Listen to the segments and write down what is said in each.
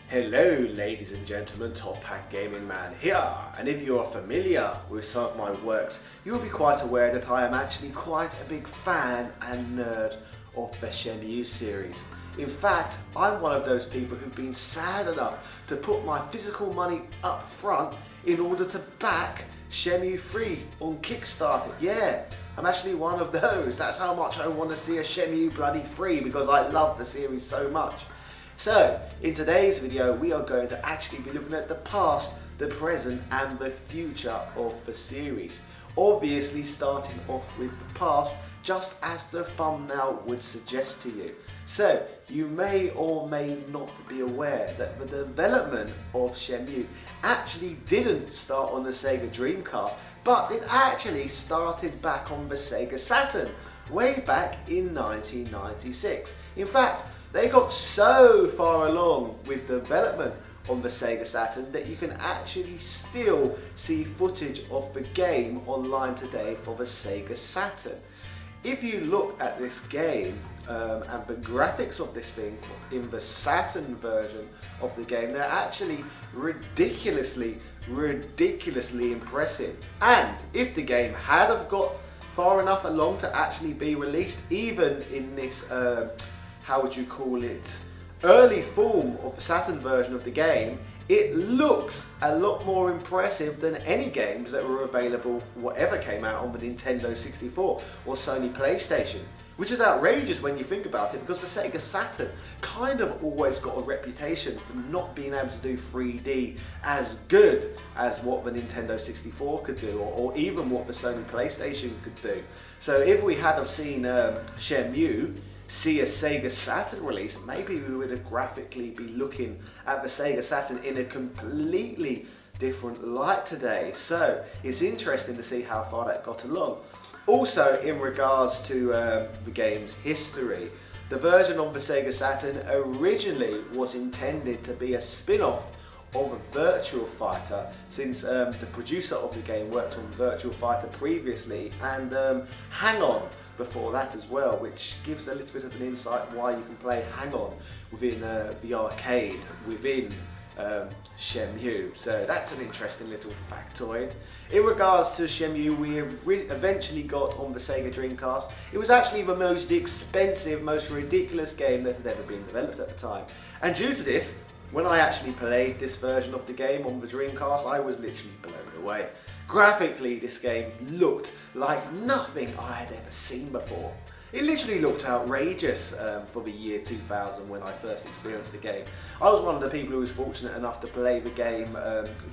Hello ladies and gentlemen, Top Hat Gaming Man here, and if you are familiar with some of my works, you will be quite aware that I am actually quite a big fan and nerd of the Shenmue series. In fact, I'm one of those people who've been sad enough to put my physical money up front in order to back Shenmue 3 on Kickstarter. Yeah, I'm actually one of those. That's how much I want to see a Shenmue bloody 3 because I love the series so much. So, in today's video we are going to actually be looking at the past, the present and the future of the series. Obviously starting off with the past, just as the thumbnail would suggest to you. So, you may or may not be aware that the development of Shenmue actually didn't start on the Sega Dreamcast, but it actually started back on the Sega Saturn, way back in 1996. In fact, they got so far along with development on the Sega Saturn that you can actually still see footage of the game online today for the Sega Saturn. If you look at this game and the graphics of this thing in the Saturn version of the game, they're actually ridiculously impressive. And if the game had have got far enough along to actually be released, even in this how would you call it, early form of the Saturn version of the game, it looks a lot more impressive than any games that were available, whatever came out on the Nintendo 64 or Sony PlayStation. Which is outrageous when you think about it, because the Sega Saturn kind of always got a reputation for not being able to do 3D as good as what the Nintendo 64 could do, or even what the Sony PlayStation could do. So if we had have seen Shenmue see a Sega Saturn release, maybe we would have graphically be looking at the Sega Saturn in a completely different light today. So it's interesting to see how far that got along. Also, in regards to the game's history, the version of the Sega Saturn originally was intended to be a spin-off of Virtua Fighter, since the producer of the game worked on Virtua Fighter previously, and Hang-On before that as well, which gives a little bit of an insight why you can play Hang-On within the arcade within Shenmue. So that's an interesting little factoid. In regards to Shenmue, we eventually got on the Sega Dreamcast. It was actually the most expensive, most ridiculous game that had ever been developed at the time. And due to this, when I actually played this version of the game on the Dreamcast, I was literally blown away. Graphically, this game looked like nothing I had ever seen before. It literally looked outrageous for the year 2000 when I first experienced the game. I was one of the people who was fortunate enough to play the game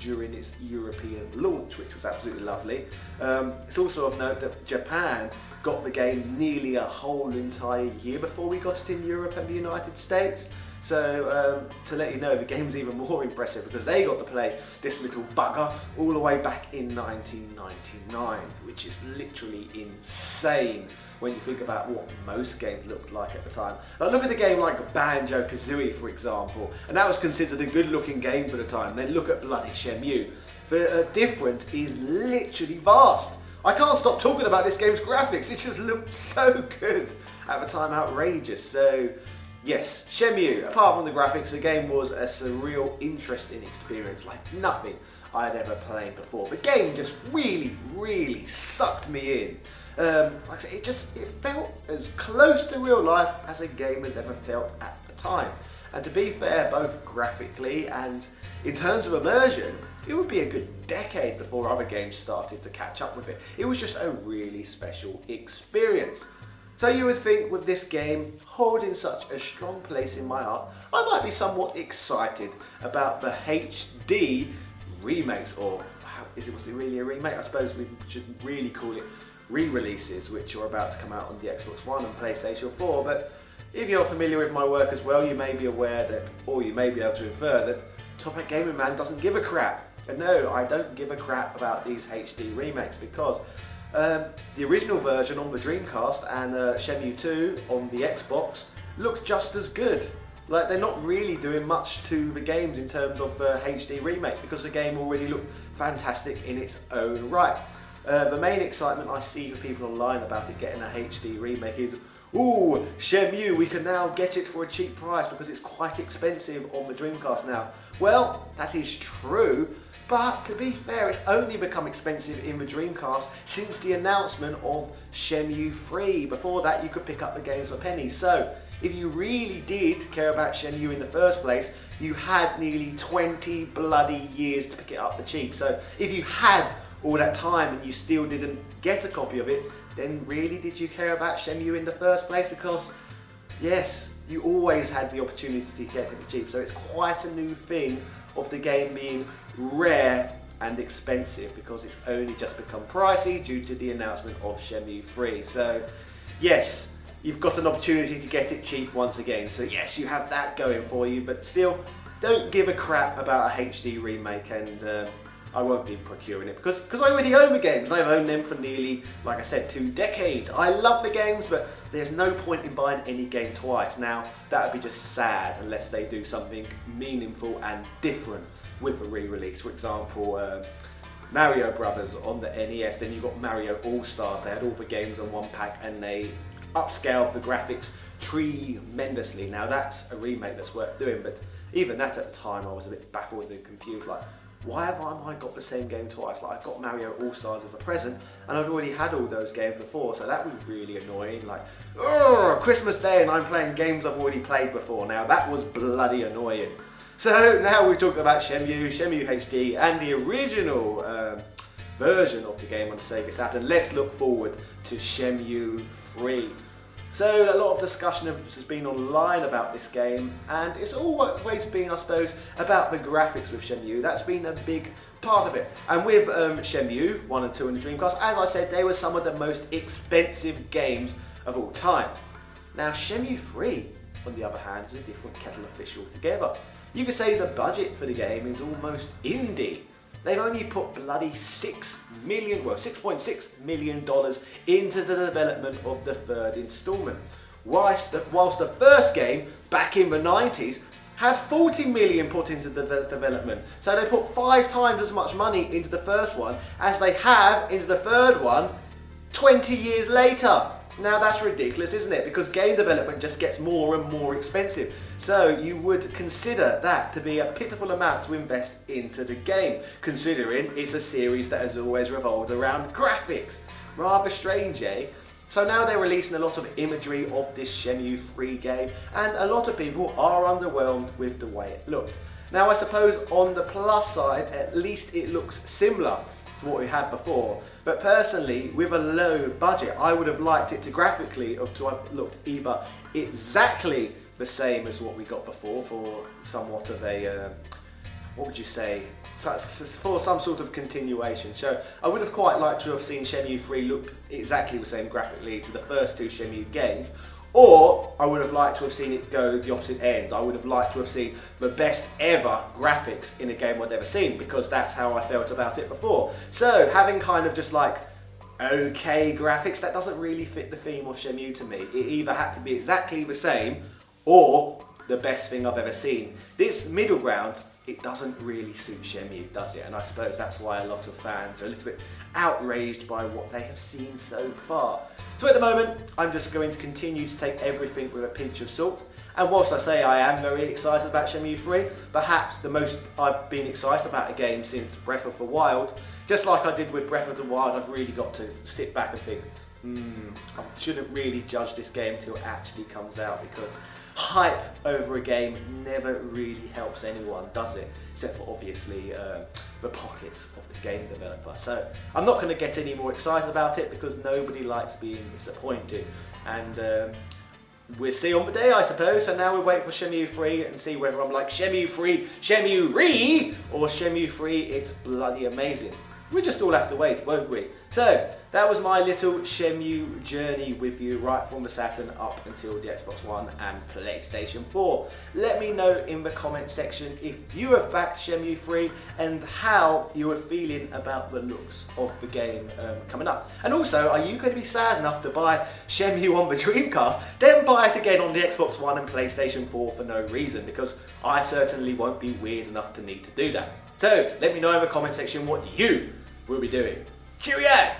during its European launch, which was absolutely lovely. It's also of note that Japan got the game nearly a whole entire year before we got it in Europe and the United States. So to let you know, the game's even more impressive because they got to play this little bugger all the way back in 1999, which is literally insane when you think about what most games looked like at the time. Now look at a game like Banjo-Kazooie, for example, and that was considered a good-looking game for the time. Then look at bloody Shenmue. The difference is literally vast. I can't stop talking about this game's graphics. It just looked so good at the time, outrageous. So yes, Shenmue, apart from the graphics, the game was a surreal, interesting experience like nothing I had ever played before. The game just really sucked me in. Like I said, it felt as close to real life as a game has ever felt at the time. And to be fair, both graphically and in terms of immersion, it would be a good decade before other games started to catch up with it. It was just a really special experience. So you would think, with this game holding such a strong place in my heart, I might be somewhat excited about the HD remakes, or was it really a remake? I suppose we should really call it re-releases, which are about to come out on the Xbox One and PlayStation 4. But if you're familiar with my work as well, you may be aware that, or you may be able to infer that Top Hat Gaming Man doesn't give a crap. And no, I don't give a crap about these HD remakes, because the original version on the Dreamcast and Shenmue 2 on the Xbox look just as good. Like, they're not really doing much to the games in terms of HD remake, because the game already looked fantastic in its own right. The main excitement I see for people online about it getting a HD remake is, ooh, Shenmue, we can now get it for a cheap price because it's quite expensive on the Dreamcast now. Well, that is true, but to be fair, it's only become expensive in the Dreamcast since the announcement of Shenmue 3. Before that, you could pick up the games for pennies. So, if you really did care about Shenmue in the first place, you had nearly 20 bloody years to pick it up for cheap. So, if you had all that time and you still didn't get a copy of it, then really did you care about Shenmue in the first place? Because, yes, you always had the opportunity to get it for cheap. So it's quite a new thing of the game being rare and expensive because it's only just become pricey due to the announcement of Shenmue 3. So, yes, you've got an opportunity to get it cheap once again. So yes, you have that going for you, but still, don't give a crap about a HD remake, and I won't be procuring it because I already own the games. I've owned them for nearly, like I said, 2 decades. I love the games, but there's no point in buying any game twice. Now, that would be just sad unless they do something meaningful and different with the re-release. For example, Mario Brothers on the NES, then you got Mario All-Stars. They had all the games on one pack and they upscaled the graphics tremendously. Now, that's a remake that's worth doing, but even that at the time I was a bit baffled and confused, like, why have I got the same game twice? Like, I got Mario All-Stars as a present, and I'd already had all those games before, so that was really annoying. Like, oh, Christmas Day and I'm playing games I've already played before. Now, that was bloody annoying. So, now we're talking about Shenmue HD, and the original version of the game on the Sega Saturn. Let's look forward to Shenmue 3. So a lot of discussion has been online about this game, and it's always been, I suppose, about the graphics with Shenmue. That's been a big part of it. And with Shenmue 1 and 2 and the Dreamcast, as I said, they were some of the most expensive games of all time. Now Shenmue 3, on the other hand, is a different kettle of fish altogether. You could say the budget for the game is almost indie. They've only put bloody $6.6 million into the development of the 3rd installment. Whilst the first game, back in the 90s, had $40 million put into the development. So they put 5 times as much money into the first one as they have into the third one 20 years later. Now that's ridiculous, isn't it? Because game development just gets more and more expensive. So you would consider that to be a pitiful amount to invest into the game, considering it's a series that has always revolved around graphics. Rather strange, eh? So now they're releasing a lot of imagery of this Shenmue 3 game, and a lot of people are underwhelmed with the way it looked. Now I suppose on the plus side, at least it looks similar to what we had before, but personally, with a low budget, I would have liked it to graphically to have looked either exactly the same as what we got before, for somewhat of a, what would you say, for some sort of continuation. So I would have quite liked to have seen Shenmue 3 look exactly the same graphically to the first 2 Shenmue games, or I would have liked to have seen it go the opposite end. I would have liked to have seen the best ever graphics in a game I'd ever seen, because that's how I felt about it before. So having kind of just like okay graphics, that doesn't really fit the theme of Shenmue to me. It either had to be exactly the same or the best thing I've ever seen. This middle ground, it doesn't really suit Shenmue, does it? And I suppose that's why a lot of fans are a little bit outraged by what they have seen so far. So at the moment, I'm just going to continue to take everything with a pinch of salt. And whilst I say I am very excited about Shenmue 3, perhaps the most I've been excited about a game since Breath of the Wild, just like I did with Breath of the Wild, I've really got to sit back and think, I shouldn't really judge this game until it actually comes out, because hype over a game never really helps anyone, does it? Except for obviously the pockets of the game developer. So I'm not going to get any more excited about it, because nobody likes being disappointed. And we'll see on the day, I suppose. So now we'll wait for Shenmue 3 and see whether I'm like Shenmue 3, Shenmue Re, or Shenmue 3, it's bloody amazing. We just all have to wait, won't we? So, that was my little Shenmue journey with you, right from the Saturn up until the Xbox One and PlayStation 4. Let me know in the comment section if you have backed Shenmue 3 and how you are feeling about the looks of the game coming up. And also, are you going to be sad enough to buy Shenmue on the Dreamcast, then buy it again on the Xbox One and PlayStation 4 for no reason? Because I certainly won't be weird enough to need to do that. So, let me know in the comment section what you will be doing. Cheerio!